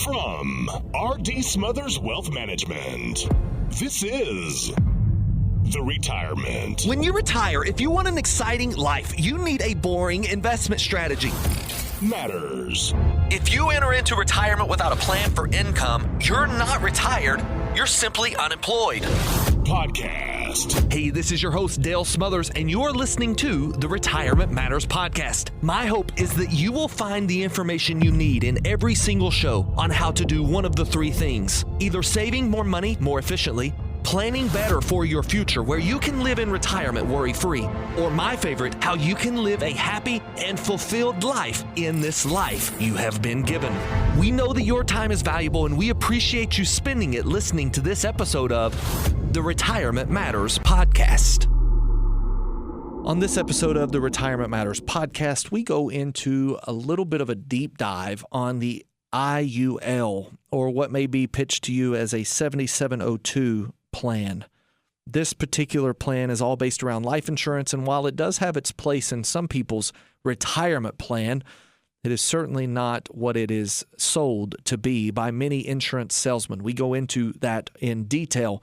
From R.D. Smothers Wealth Management, this is The Retirement. When you retire, if you want an exciting life, you need a boring investment strategy. Matters. If you enter into retirement without a plan for income, you're not retired, you're simply unemployed. Podcast. Hey, this is your host, Dale Smothers, and you're listening to the Retirement Matters Podcast. My hope is that you will find the information you need in every single show on how to do one of the three things: either saving more money more efficiently, planning better for your future where you can live in retirement worry-free, or my favorite, how you can live a happy and fulfilled life in this life you have been given. We know that your time is valuable, and we appreciate you spending it listening to this episode of the Retirement Matters Podcast. On this episode of the Retirement Matters Podcast, we go into a little bit of a deep dive on the IUL, or what may be pitched to you as a 7702 plan. This particular plan is all based around life insurance, and while it does have its place in some people's retirement plan, it is certainly not what it is sold to be by many insurance salesmen. We go into that in detail.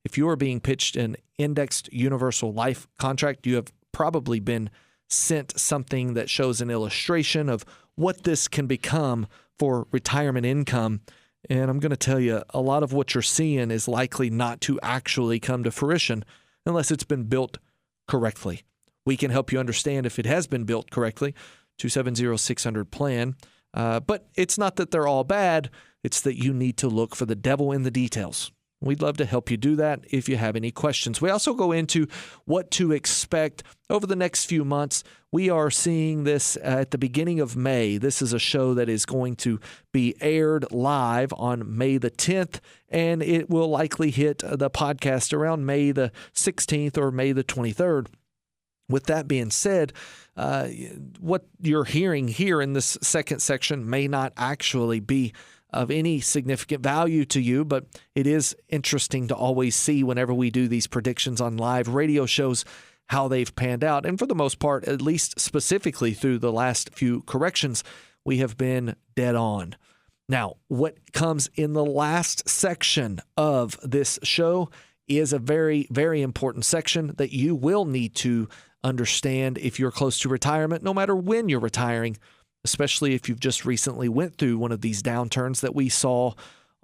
If you are being pitched an indexed universal life contract, you have probably been sent something that shows an illustration of what this can become for retirement income. And I'm going to tell you, a lot of what you're seeing is likely not to actually come to fruition unless it's been built correctly. We can help you understand if it has been built correctly. 270-600-PLAN. But it's not that they're all bad. It's that you need to look for the devil in the details. We'd love to help you do that if you have any questions. We also go into what to expect over the next few months. We are seeing this at the beginning of May. This is a show that is going to be aired live on May the 10th, and it will likely hit the podcast around May the 16th or May the 23rd. With that being said, what you're hearing here in this second section may not actually be of any significant value to you, but it is interesting to always see whenever we do these predictions on live radio shows how they've panned out. And for the most part, at least specifically through the last few corrections, we have been dead on. Now, what comes in the last section of this show is a very, very important section that you will need to understand if you're close to retirement, no matter when you're retiring, especially if you've just recently went through one of these downturns that we saw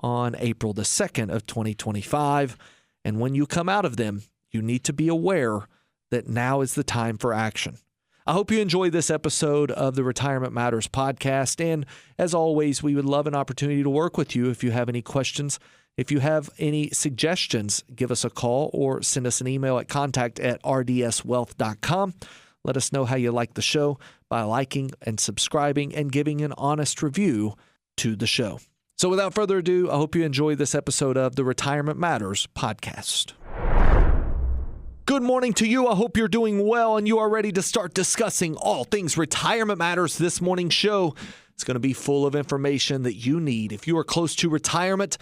on April the 2nd of 2025. And when you come out of them, you need to be aware that now is the time for action. I hope you enjoy this episode of the Retirement Matters Podcast. And as always, we would love an opportunity to work with you if you have any questions. If you have any suggestions, give us a call or send us an email at contact@rdswealth.com. Let us know how you like the show by liking and subscribing and giving an honest review to the show. So without further ado, I hope you enjoy this episode of the Retirement Matters Podcast. Good morning to you. I hope you're doing well and you are ready to start discussing all things retirement matters. This morning's show is going to be full of information that you need if you are close to retirement.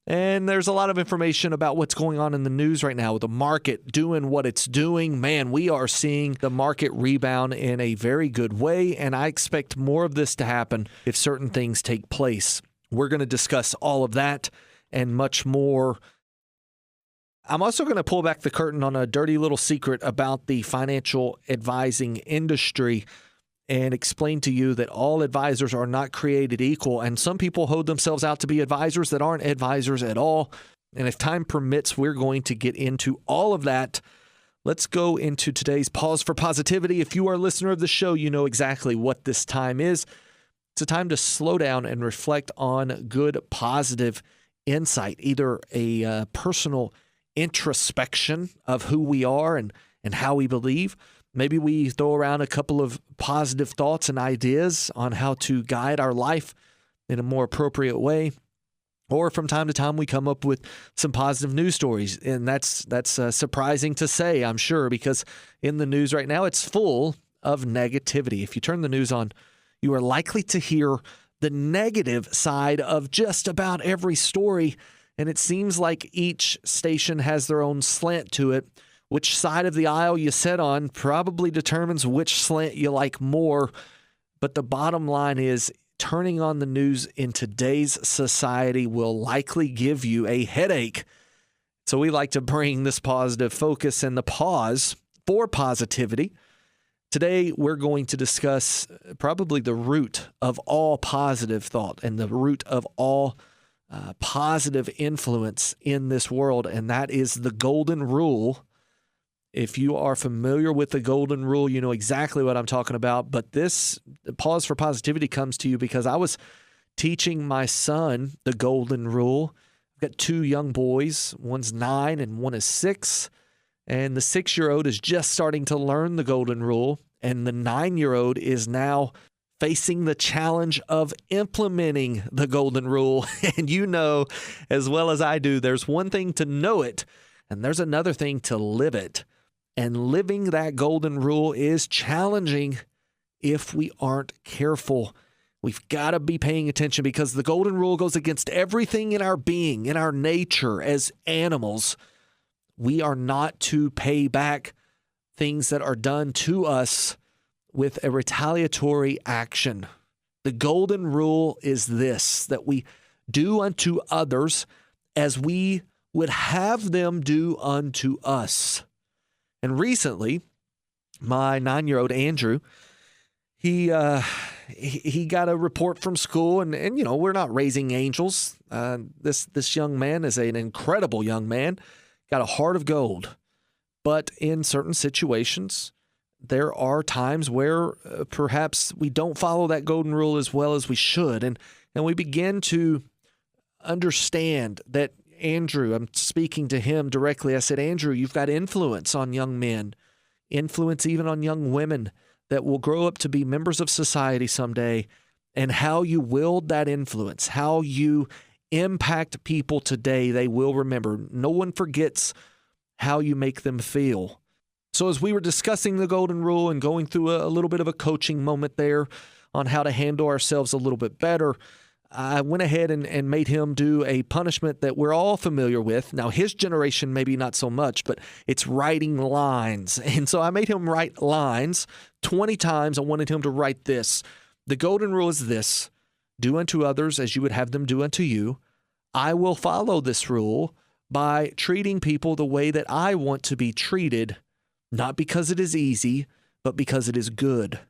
And there's a lot of information about what's going on in the news right now with the market doing what it's doing. Man, we are seeing the market rebound in a very good way, and I expect more of this to happen if certain things take place. We're going to discuss all of that and much more. I'm also going to pull back the curtain on a dirty little secret about the financial advising industry and explain to you that all advisors are not created equal, and some people hold themselves out to be advisors that aren't advisors at all. And if time permits, we're going to get into all of that. Let's go into today's Pause for Positivity. If you are a listener of the show, you know exactly what this time is. It's a time to slow down and reflect on good, positive insight, either a personal introspection of who we are and how we believe. Maybe we throw around a couple of positive thoughts and ideas on how to guide our life in a more appropriate way. Or from time to time, we come up with some positive news stories. And that's surprising to say, I'm sure, because in the news right now, it's full of negativity. If you turn the news on, you are likely to hear the negative side of just about every story. And it seems like each station has their own slant to it. Which side of the aisle you sit on probably determines which slant you like more. But the bottom line is turning on the news in today's society will likely give you a headache. So we like to bring this positive focus and the pause for positivity. Today, we're going to discuss probably the root of all positive thought and the root of all positive influence in this world, and that is the golden rule. If you are familiar with the golden rule, you know exactly what I'm talking about. But this pause for positivity comes to you because I was teaching my son the golden rule. I've got two young boys. One's 9 and one is 6. And the 6-year-old is just starting to learn the golden rule. And the 9-year-old is now facing the challenge of implementing the golden rule. And you know as well as I do, there's one thing to know it, and there's another thing to live it. And living that golden rule is challenging if we aren't careful. We've got to be paying attention because the golden rule goes against everything in our being, in our nature as animals. We are not to pay back things that are done to us with a retaliatory action. The golden rule is this, that we do unto others as we would have them do unto us. And recently, my 9-year-old Andrew, he got a report from school, and you know, we're not raising angels. This young man is an incredible young man, got a heart of gold. But in certain situations, there are times where perhaps we don't follow that golden rule as well as we should. And we begin to understand that Andrew, I'm speaking to him directly. I said, Andrew, you've got influence on young men, influence even on young women that will grow up to be members of society someday. And how you wield that influence, how you impact people today, they will remember. No one forgets how you make them feel. So as we were discussing the golden rule and going through a little bit of a coaching moment there on how to handle ourselves a little bit better, I went ahead and made him do a punishment that we're all familiar with. Now, his generation, maybe not so much, but it's writing lines. And so I made him write lines 20 times. I wanted him to write this. The golden rule is this: do unto others as you would have them do unto you. I will follow this rule by treating people the way that I want to be treated, not because it is easy, but because it is good.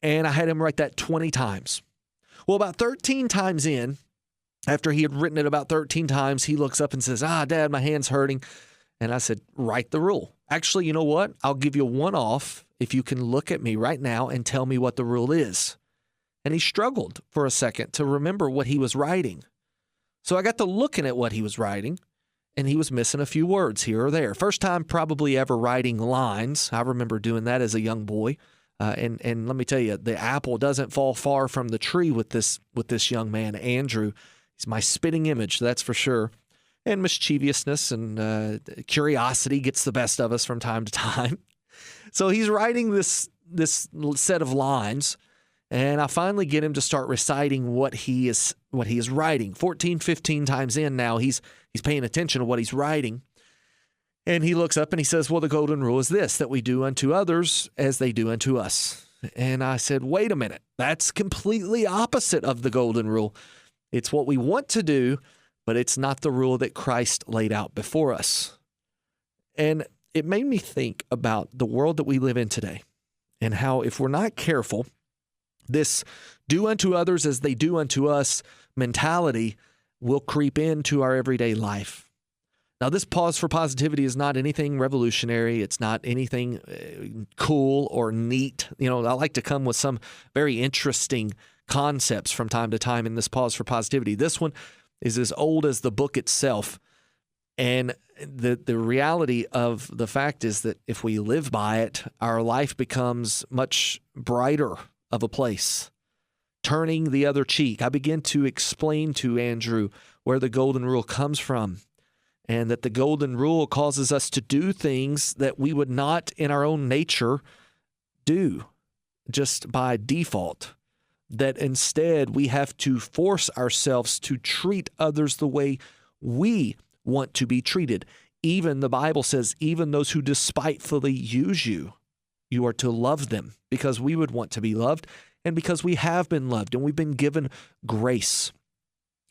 And I had him write that 20 times. Well, about 13 times in, after he had written it about 13 times, he looks up and says, Dad, my hand's hurting. And I said, write the rule. Actually, you know what? I'll give you one off if you can look at me right now and tell me what the rule is. And he struggled for a second to remember what he was writing. So I got to looking at what he was writing, and he was missing a few words here or there. First time probably ever writing lines. I remember doing that as a young boy. And let me tell you, the apple doesn't fall far from the tree with this young man, Andrew. He's my spitting image, that's for sure. And mischievousness and curiosity gets the best of us from time to time. So he's writing this set of lines, and I finally get him to start reciting what he is writing. 14, 15 times in now, he's paying attention to what he's writing. And he looks up and he says, well, the golden rule is this, that we do unto others as they do unto us. And I said, wait a minute, that's completely opposite of the golden rule. It's what we want to do, but it's not the rule that Christ laid out before us. And it made me think about the world that we live in today and how if we're not careful, this do unto others as they do unto us mentality will creep into our everyday life. Now, this pause for positivity is not anything revolutionary. It's not anything cool or neat. You know, I like to come with some very interesting concepts from time to time in this pause for positivity. This one is as old as the book itself. And the reality of the fact is that if we live by it, our life becomes much brighter of a place. Turning the other cheek. I begin to explain to Andrew where the golden rule comes from. And that the golden rule causes us to do things that we would not in our own nature do just by default. That instead we have to force ourselves to treat others the way we want to be treated. Even the Bible says, even those who despitefully use you, you are to love them because we would want to be loved. and because we have been loved and we've been given grace.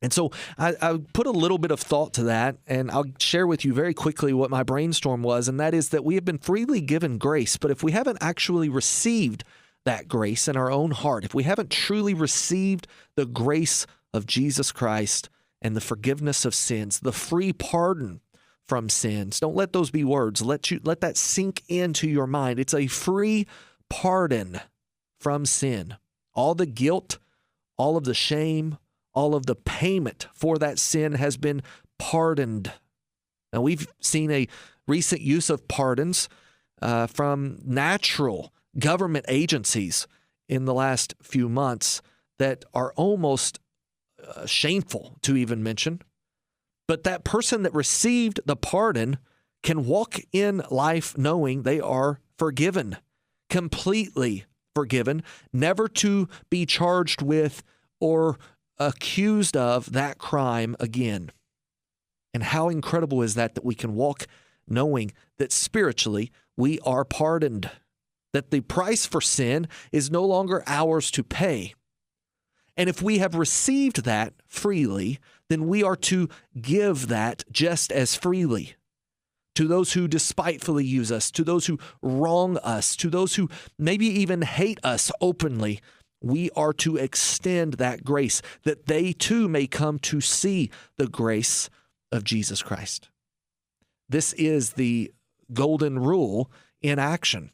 And so I put a little bit of thought to that, and I'll share with you very quickly what my brainstorm was, and that is that we have been freely given grace, but if we haven't actually received that grace in our own heart, if we haven't truly received the grace of Jesus Christ and the forgiveness of sins, the free pardon from sins, don't let those be words. Let that sink into your mind. It's a free pardon from sin. All the guilt, all of the shame, all of the payment for that sin has been pardoned. Now, we've seen a recent use of pardons from natural government agencies in the last few months that are almost shameful to even mention. But that person that received the pardon can walk in life knowing they are forgiven, completely forgiven, never to be charged with or accused of that crime again. And how incredible is that we can walk knowing that spiritually we are pardoned, that the price for sin is no longer ours to pay. And if we have received that freely, then we are to give that just as freely to those who despitefully use us, to those who wrong us, to those who maybe even hate us openly. We are to extend that grace that they too may come to see the grace of Jesus Christ. This is the golden rule in action.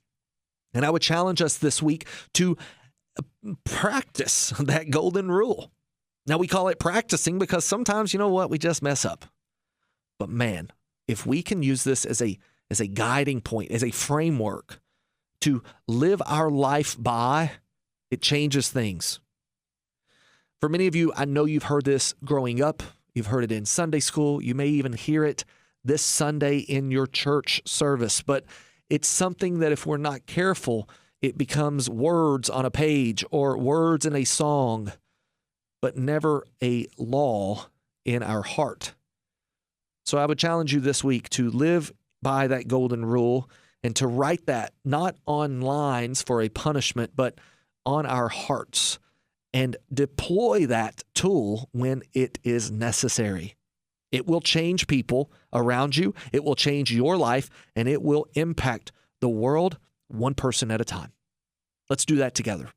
And I would challenge us this week to practice that golden rule. Now, we call it practicing because sometimes, you know what, we just mess up. But man, if we can use this as a guiding point, as a framework to live our life by, it changes things. For many of you, I know you've heard this growing up. You've heard it in Sunday school. You may even hear it this Sunday in your church service. But it's something that if we're not careful, it becomes words on a page or words in a song, but never a law in our heart. So I would challenge you this week to live by that golden rule and to write that not on lines for a punishment, but on our hearts, and deploy that tool when it is necessary. It will change people around you, it will change your life, and it will impact the world one person at a time. Let's do that together.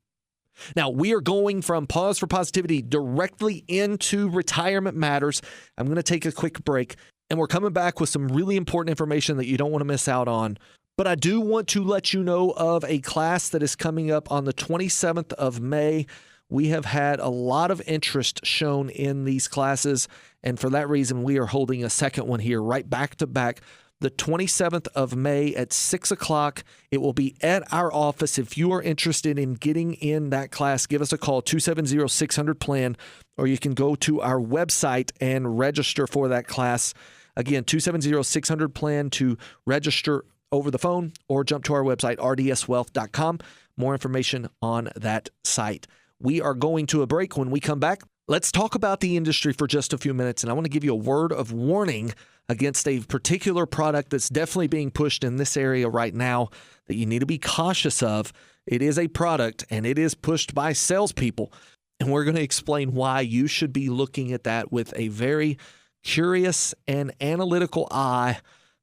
Now, we are going from Pause for Positivity directly into Retirement Matters. I'm going to take a quick break, and we're coming back with some really important information that you don't want to miss out on. But I do want to let you know of a class that is coming up on the 27th of May. We have had a lot of interest shown in these classes, and for that reason, we are holding a second one here right back to back. The 27th of May at 6 o'clock. It will be at our office. If you are interested in getting in that class, give us a call, 270-600-PLAN, or you can go to our website and register for that class. Again, 270-600-PLAN to register over the phone, or jump to our website, rdswealth.com. More information on that site. We are going to a break. When we come back, let's talk about the industry for just a few minutes, and I want to give you a word of warning against a particular product that's definitely being pushed in this area right now that you need to be cautious of. It is a product, and it is pushed by salespeople, and we're going to explain why you should be looking at that with a very curious and analytical eye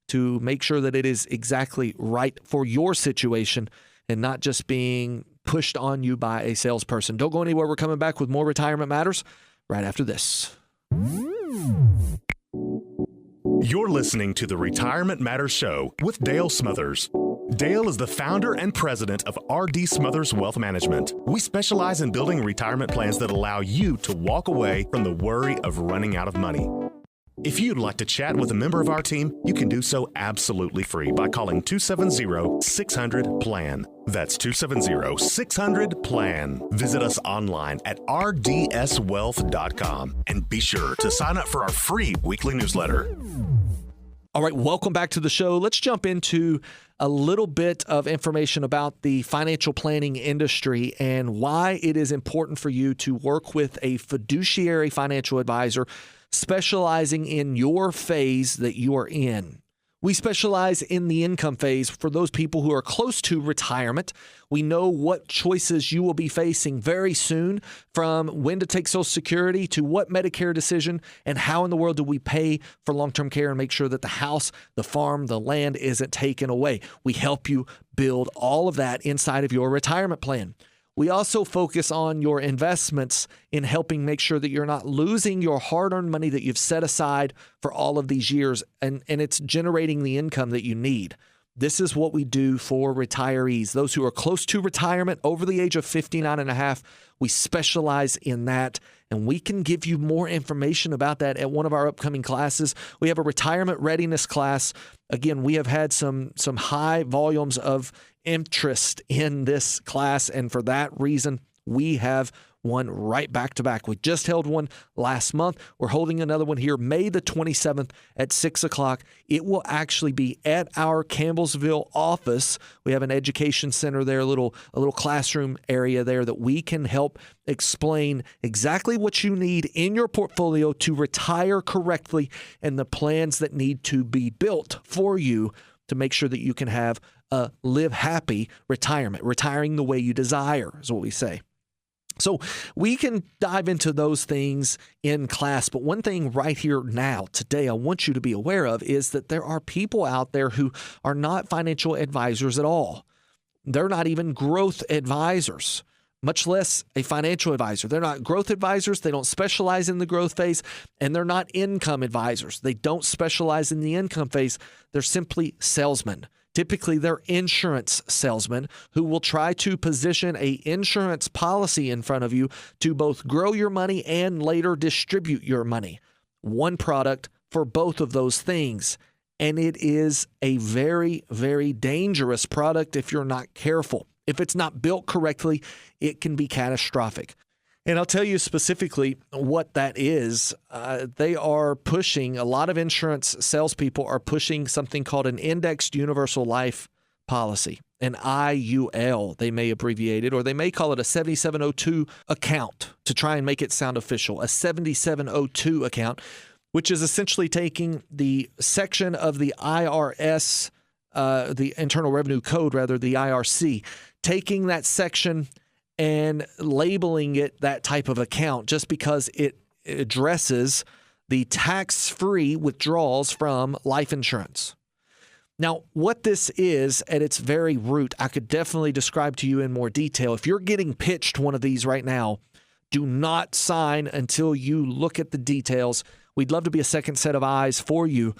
to make sure that it is exactly right for your situation and not just being pushed on you by a salesperson. Don't go anywhere. We're coming back with more Retirement Matters right after this. You're listening to the Retirement Matters Show with Dale Smothers. Dale is the founder and president of R.D. Smothers Wealth Management. We specialize in building retirement plans that allow you to walk away from the worry of running out of money. If you'd like to chat with a member of our team, you can do so absolutely free by calling 270-600-PLAN. That's 270-600-PLAN. Visit us online at rdswealth.com and be sure to sign up for our free weekly newsletter. All right, welcome back to the show. Let's jump into a little bit of information about the financial planning industry and why it is important for you to work with a fiduciary financial advisor specializing in your phase that you are in. We specialize in the income phase for those people who are close to retirement. We know what choices you will be facing very soon, from when to take Social Security to what Medicare decision and how in the world do we pay for long-term care and make sure that the house, the farm, the land isn't taken away. We help you build all of that inside of your retirement plan. We also focus on your investments in helping make sure that you're not losing your hard-earned money that you've set aside for all of these years, and it's generating the income that you need. This is what we do for retirees, those who are close to retirement, over the age of 59 and a half. We specialize in that, and we can give you more information about that at one of our upcoming classes. We have a retirement readiness class. Again, we have had some high volumes of interest in this class, and for that reason, we have one right back to back. We just held one last month. We're holding another one here May the 27th at 6 o'clock. It will actually be at our Campbellsville office. We have an education center there, a little classroom area there that we can help explain exactly what you need in your portfolio to retire correctly and the plans that need to be built for you to make sure that you can have a live happy retirement. Retiring the way you desire is what we say. So we can dive into those things in class, but one thing right here now, today, I want you to be aware of is that there are people out there who are not financial advisors at all. They're not even growth advisors, much less a financial advisor. They're not growth advisors. They don't specialize in the growth phase, and they're not income advisors. They don't specialize in the income phase. They're simply salesmen. Typically, they're insurance salesmen who will try to position an insurance policy in front of you to both grow your money and later distribute your money. One product for both of those things. And it is a very, very dangerous product if you're not careful. If it's not built correctly, it can be catastrophic. And I'll tell you specifically what that is. They are pushing, a lot of insurance salespeople are pushing something called an indexed universal life policy, an IUL, they may abbreviate it, or they may call it a 7702 account to try and make it sound official, a 7702 account, which is essentially taking the section of the IRS, the Internal Revenue Code, rather, the IRC, taking that section and labeling it that type of account just because it addresses the tax-free withdrawals from life insurance. Now, what this is at its very root, I could definitely describe to you in more detail. If you're getting pitched one of these right now, do not sign until you look at the details. We'd love to be a second set of eyes for you,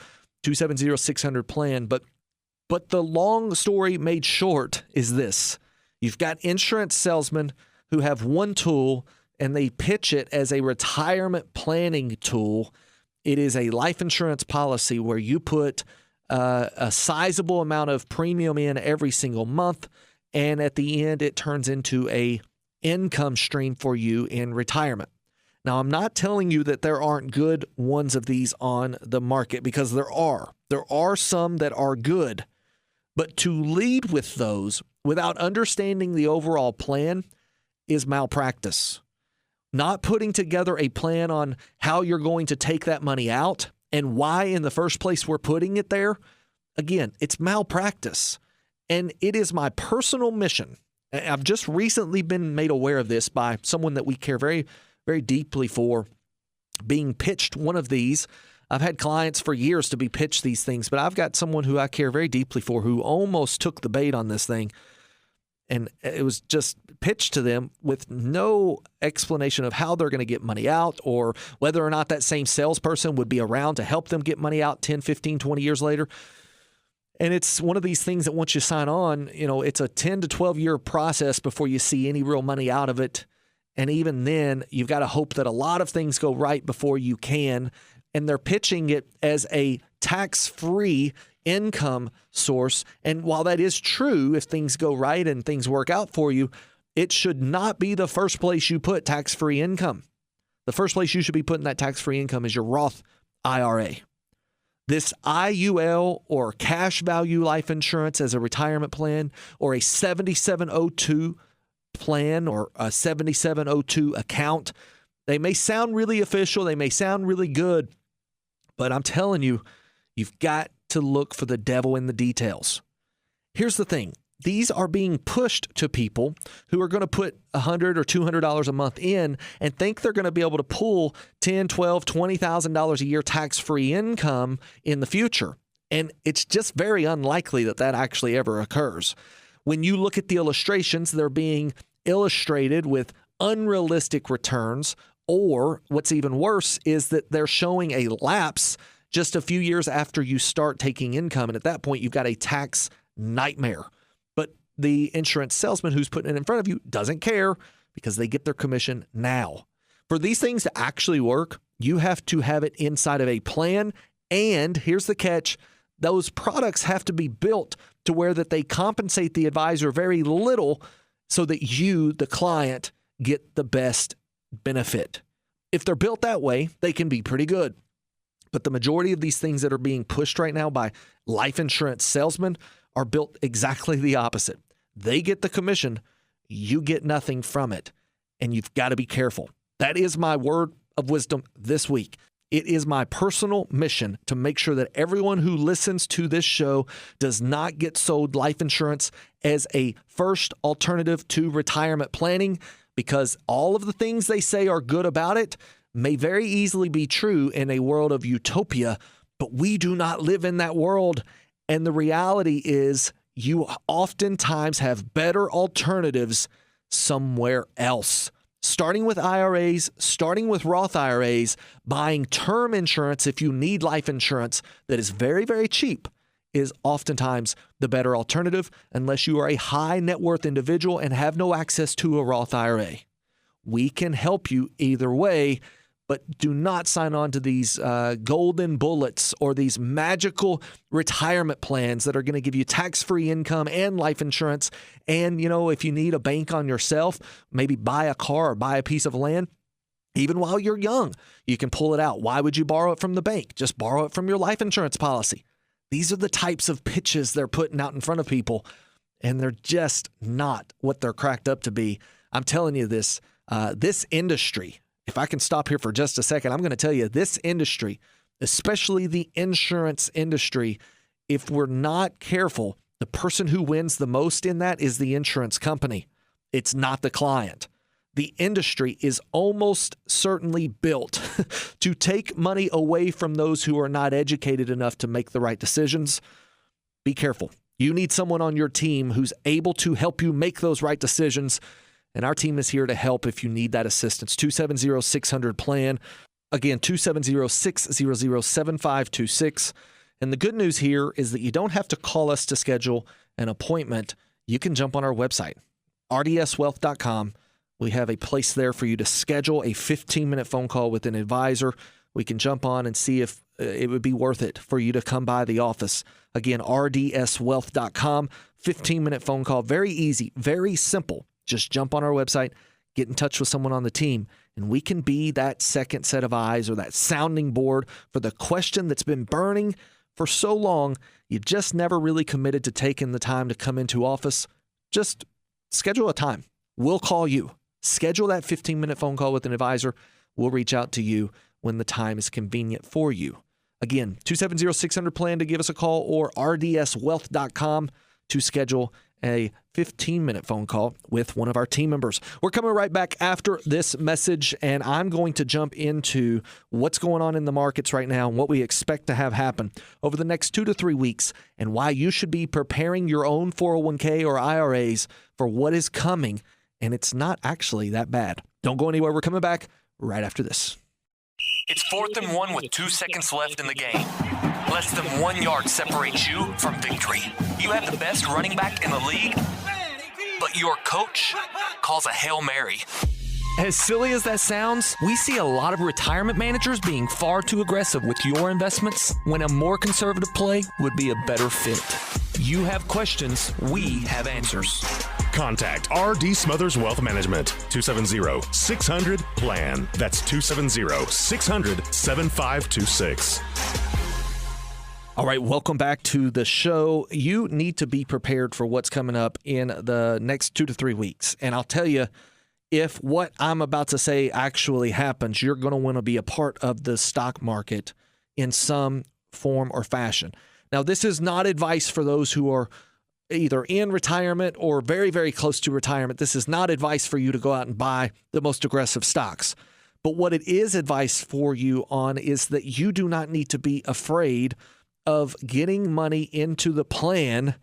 270-600-PLAN. But the long story made short is this. You've got insurance salesmen who have one tool and they pitch it as a retirement planning tool. It is a life insurance policy where you put a sizable amount of premium in every single month, and at the end it turns into a income stream for you in retirement. Now, I'm not telling you that there aren't good ones of these on the market, because there are. There are some that are good. But to lead with those without understanding the overall plan is malpractice. Not putting together a plan on how you're going to take that money out and why in the first place we're putting it there, again, it's malpractice. And it is my personal mission. I've just recently been made aware of this by someone that we care very, very deeply for, being pitched one of these. I've had clients for years to be pitched these things, but I've got someone who I care very deeply for who almost took the bait on this thing. And it was just pitched to them with no explanation of how they're going to get money out or whether or not that same salesperson would be around to help them get money out 10, 15, 20 years later. And it's one of these things that once you sign on, it's a 10 to 12 year process before you see any real money out of it. And even then, you've got to hope that a lot of things go right before you can. And they're pitching it as a tax-free income source. And while that is true, if things go right and things work out for you, it should not be the first place you put tax-free income. The first place you should be putting that tax-free income is your Roth IRA. This IUL, or cash value life insurance as a retirement plan, or a 7702 plan, or a 7702 account, they may sound really official, they may sound really good, but I'm telling you, you've got to look for the devil in the details. Here's the thing. These are being pushed to people who are going to put $100 or $200 a month in and think they're going to be able to pull $10,000, $12,000, $20,000 a year tax-free income in the future. And it's just very unlikely that that actually ever occurs. When you look at the illustrations, they're being illustrated with unrealistic returns, or what's even worse is that they're showing a lapse just a few years after you start taking income. And at that point, you've got a tax nightmare. But the insurance salesman who's putting it in front of you doesn't care because they get their commission now. For these things to actually work, you have to have it inside of a plan. And here's the catch. Those products have to be built to where that they compensate the advisor very little so that you, the client, get the best benefit. If they're built that way, they can be pretty good. But the majority of these things that are being pushed right now by life insurance salesmen are built exactly the opposite. They get the commission, you get nothing from it, and you've got to be careful. That is my word of wisdom this week. It is my personal mission to make sure that everyone who listens to this show does not get sold life insurance as a first alternative to retirement planning, because all of the things they say are good about it may very easily be true in a world of utopia, but we do not live in that world. And the reality is you oftentimes have better alternatives somewhere else. Starting with IRAs, starting with Roth IRAs, buying term insurance if you need life insurance that is very, very cheap is oftentimes the better alternative unless you are a high net worth individual and have no access to a Roth IRA. We can help you either way, but do not sign on to these golden bullets or these magical retirement plans that are going to give you tax-free income and life insurance. And, you know, if you need a bank on yourself, maybe buy a car or buy a piece of land. Even while you're young, you can pull it out. Why would you borrow it from the bank? Just borrow it from your life insurance policy. These are the types of pitches they're putting out in front of people, and they're just not what they're cracked up to be. I'm telling you this, this industry, if I can stop here for just a second, I'm going to tell you this industry, especially the insurance industry, if we're not careful, the person who wins the most in that is the insurance company. It's not the client. The industry is almost certainly built to take money away from those who are not educated enough to make the right decisions. Be careful. You need someone on your team who's able to help you make those right decisions. And our team is here to help if you need that assistance. 270-600-PLAN. Again, 270-600-7526. And the good news here is that you don't have to call us to schedule an appointment. You can jump on our website, rdswealth.com. We have a place there for you to schedule a 15-minute phone call with an advisor. We can jump on and see if it would be worth it for you to come by the office. Again, rdswealth.com, 15-minute phone call. Very easy, very simple. Just jump on our website, get in touch with someone on the team, and we can be that second set of eyes or that sounding board for the question that's been burning for so long. You just never really committed to taking the time to come into office. Just schedule a time. We'll call you. Schedule that 15-minute phone call with an advisor. We'll reach out to you when the time is convenient for you. Again, 270-600-PLAN to give us a call, or rdswealth.com to schedule a 15-minute phone call with one of our team members. We're coming right back after this message, and I'm going to jump into what's going on in the markets right now and what we expect to have happen over the next 2 to 3 weeks, and why you should be preparing your own 401k or IRAs for what is coming, and it's not actually that bad. Don't go anywhere. We're coming back right after this. It's 4th and 1 with 2 seconds left in the game. Less than 1 yard separates you from victory. You have the best running back in the league, but your coach calls a Hail Mary. As silly as that sounds, we see a lot of retirement managers being far too aggressive with your investments when a more conservative play would be a better fit. You have questions, we have answers. Contact R.D. Smothers Wealth Management, 270-600-PLAN. That's 270-600-7526. All right, welcome back to the show. You need to be prepared for what's coming up in the next 2 to 3 weeks. And I'll tell you, if what I'm about to say actually happens, you're going to want to be a part of the stock market in some form or fashion. Now, this is not advice for those who are either in retirement or very, very close to retirement. This is not advice for you to go out and buy the most aggressive stocks. But what it is advice for you on is that you do not need to be afraid of getting money into the plan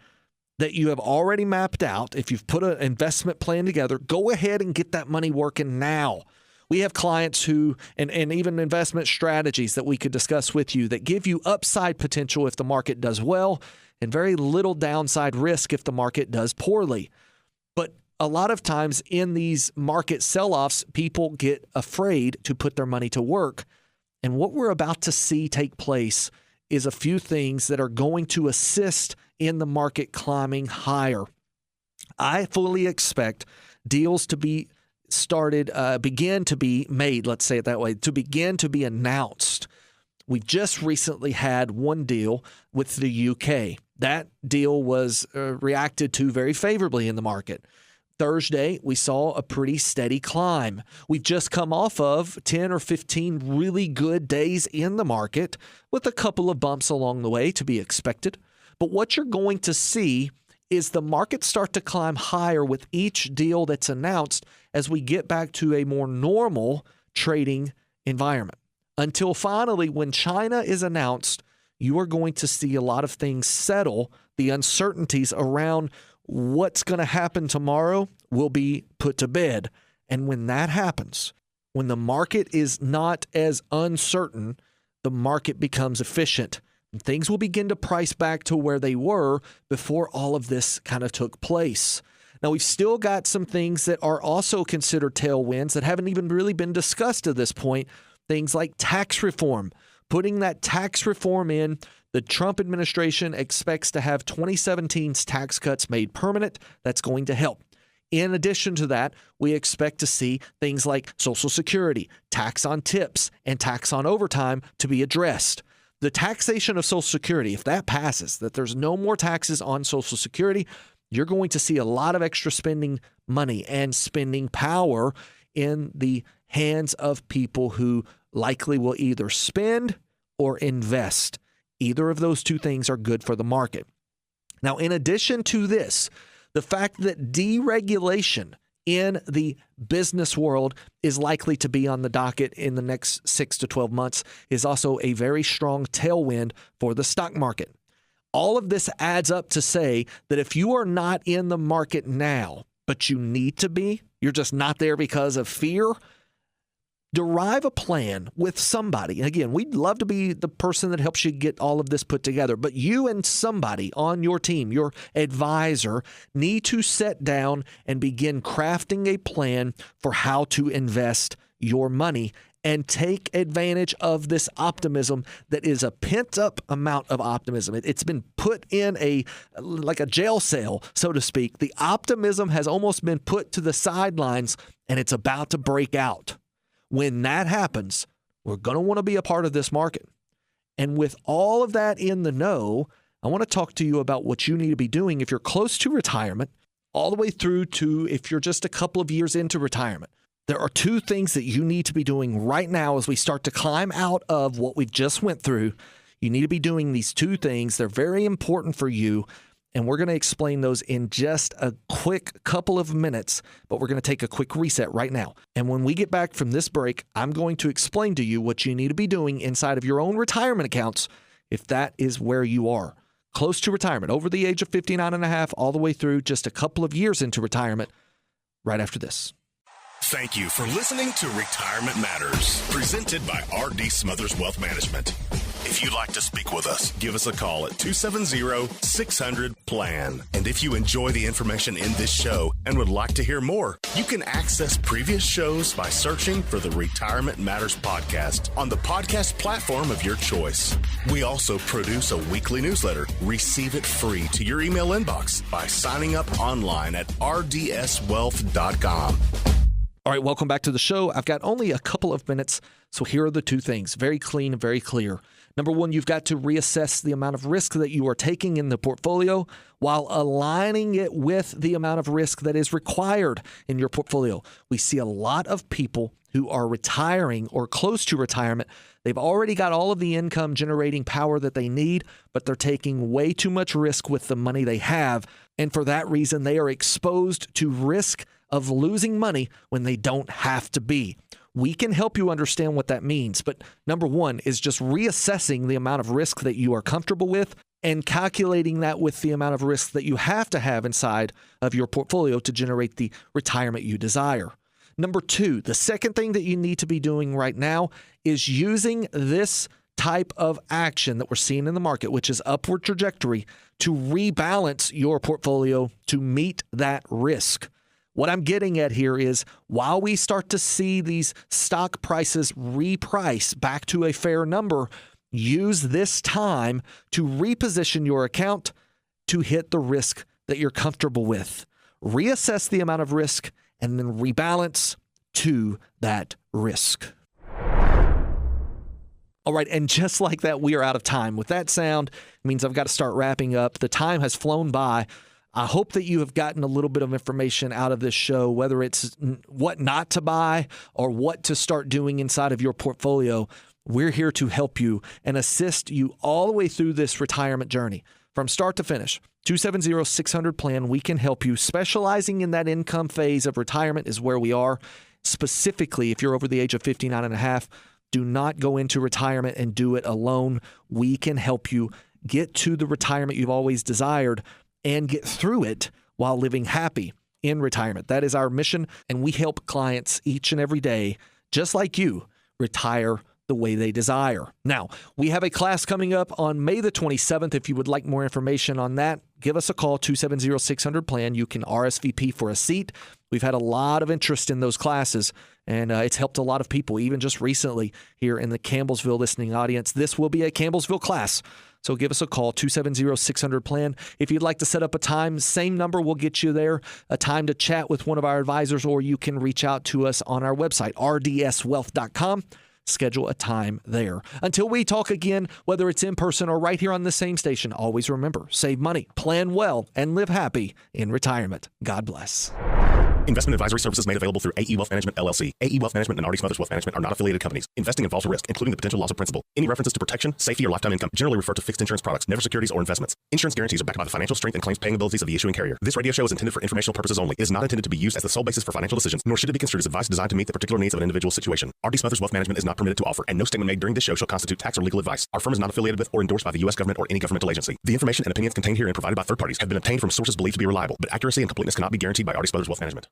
that you have already mapped out. If you've put an investment plan together, go ahead and get that money working now. We have clients who, and even investment strategies that we could discuss with you that give you upside potential if the market does well and very little downside risk if the market does poorly. But a lot of times in these market sell-offs, people get afraid to put their money to work. And what we're about to see take place is a few things that are going to assist in the market climbing higher. I fully expect deals to be begin to be made, let's say it that way, to begin to be announced. We've just recently had one deal with the UK. That deal was reacted to very favorably in the market. Thursday, we saw a pretty steady climb. We've just come off of 10 or 15 really good days in the market with a couple of bumps along the way to be expected. But what you're going to see is the market start to climb higher with each deal that's announced as we get back to a more normal trading environment. Until finally, when China is announced, you are going to see a lot of things settle. The uncertainties around what's going to happen tomorrow will be put to bed. And when that happens, when the market is not as uncertain, the market becomes efficient. And things will begin to price back to where they were before all of this kind of took place. Now, we've still got some things that are also considered tailwinds that haven't even really been discussed at this point. Things like tax reform. Putting that tax reform in, the Trump administration expects to have 2017's tax cuts made permanent. That's going to help. In addition to that, we expect to see things like Social Security, tax on tips, and tax on overtime to be addressed. The taxation of Social Security, if that passes, that there's no more taxes on Social Security, you're going to see a lot of extra spending money and spending power in the hands of people who likely will either spend or invest. Either of those two things are good for the market. Now, in addition to this, the fact that deregulation in the business world is likely to be on the docket in the next 6 to 12 months is also a very strong tailwind for the stock market. All of this adds up to say that if you are not in the market now, but you need to be, you're just not there because of fear, derive a plan with somebody. Again, we'd love to be the person that helps you get all of this put together, but you and somebody on your team, your advisor, need to sit down and begin crafting a plan for how to invest your money and take advantage of this optimism that is a pent-up amount of optimism. It's been put in like a jail cell, so to speak. The optimism has almost been put to the sidelines, and it's about to break out. When that happens, we're going to want to be a part of this market. And with all of that in the know, I want to talk to you about what you need to be doing if you're close to retirement, all the way through to if you're just a couple of years into retirement. There are two things that you need to be doing right now as we start to climb out of what we've just went through. You need to be doing these two things. They're very important for you. And we're going to explain those in just a quick couple of minutes, but we're going to take a quick reset right now. And when we get back from this break, I'm going to explain to you what you need to be doing inside of your own retirement accounts if that is where you are. Close to retirement, over the age of 59 and a half, all the way through just a couple of years into retirement, right after this. Thank you for listening to Retirement Matters, presented by R.D. Smothers Wealth Management. If you'd like to speak with us, give us a call at 270-600-PLAN. And if you enjoy the information in this show and would like to hear more, you can access previous shows by searching for the Retirement Matters podcast on the podcast platform of your choice. We also produce a weekly newsletter. Receive it free to your email inbox by signing up online at rdswealth.com. All right, welcome back to the show. I've got only a couple of minutes, so here are the two things. Very clean and very clear. Number one, you've got to reassess the amount of risk that you are taking in the portfolio while aligning it with the amount of risk that is required in your portfolio. We see a lot of people who are retiring or close to retirement. They've already got all of the income generating power that they need, but they're taking way too much risk with the money they have. And for that reason, they are exposed to risk of losing money when they don't have to be. We can help you understand what that means. But number one is just reassessing the amount of risk that you are comfortable with and calculating that with the amount of risk that you have to have inside of your portfolio to generate the retirement you desire. Number two, the second thing that you need to be doing right now is using this type of action that we're seeing in the market, which is upward trajectory, to rebalance your portfolio to meet that risk. What I'm getting at here is while we start to see these stock prices reprice back to a fair number, use this time to reposition your account to hit the risk that you're comfortable with. Reassess the amount of risk and then rebalance to that risk. All right, and just like that, we are out of time. With that sound, it means I've got to start wrapping up. The time has flown by. I hope that you have gotten a little bit of information out of this show, whether it's what not to buy or what to start doing inside of your portfolio. We're here to help you and assist you all the way through this retirement journey from start to finish. 270-600-PLAN, we can help you. Specializing in that income phase of retirement is where we are. Specifically, if you're over the age of 59 and a half, do not go into retirement and do it alone. We can help you get to the retirement you've always desired and get through it while living happy in retirement. That is our mission, and we help clients each and every day, just like you, retire the way they desire. Now, we have a class coming up on May the 27th. If you would like more information on that, give us a call, 270-600-PLAN. You can RSVP for a seat. We've had a lot of interest in those classes, and it's helped a lot of people, even just recently here in the Campbellsville listening audience. This will be a Campbellsville class. So give us a call, 270-600-PLAN. If you'd like to set up a time, same number will get you there, a time to chat with one of our advisors, or you can reach out to us on our website, rdswealth.com. Schedule a time there. Until we talk again, whether it's in person or right here on the same station, always remember, save money, plan well, and live happy in retirement. God bless. Investment advisory services made available through AE Wealth Management, LLC. AE Wealth Management and RD Smothers Wealth Management are not affiliated companies. Investing involves a risk, including the potential loss of principal. Any references to protection, safety, or lifetime income generally refer to fixed insurance products, never securities or investments. Insurance guarantees are backed by the financial strength and claims paying abilities of the issuing carrier. This radio show is intended for informational purposes only. It is not intended to be used as the sole basis for financial decisions, nor should it be construed as advice designed to meet the particular needs of an individual situation. RD Smothers Wealth Management is not permitted to offer, and no statement made during this show shall constitute tax or legal advice. Our firm is not affiliated with or endorsed by the U.S. government or any governmental agency. The information and opinions contained herein provided by third parties have been obtained from sources believed to be reliable, but accuracy and completeness cannot be guaranteed by RD Smothers Wealth Management.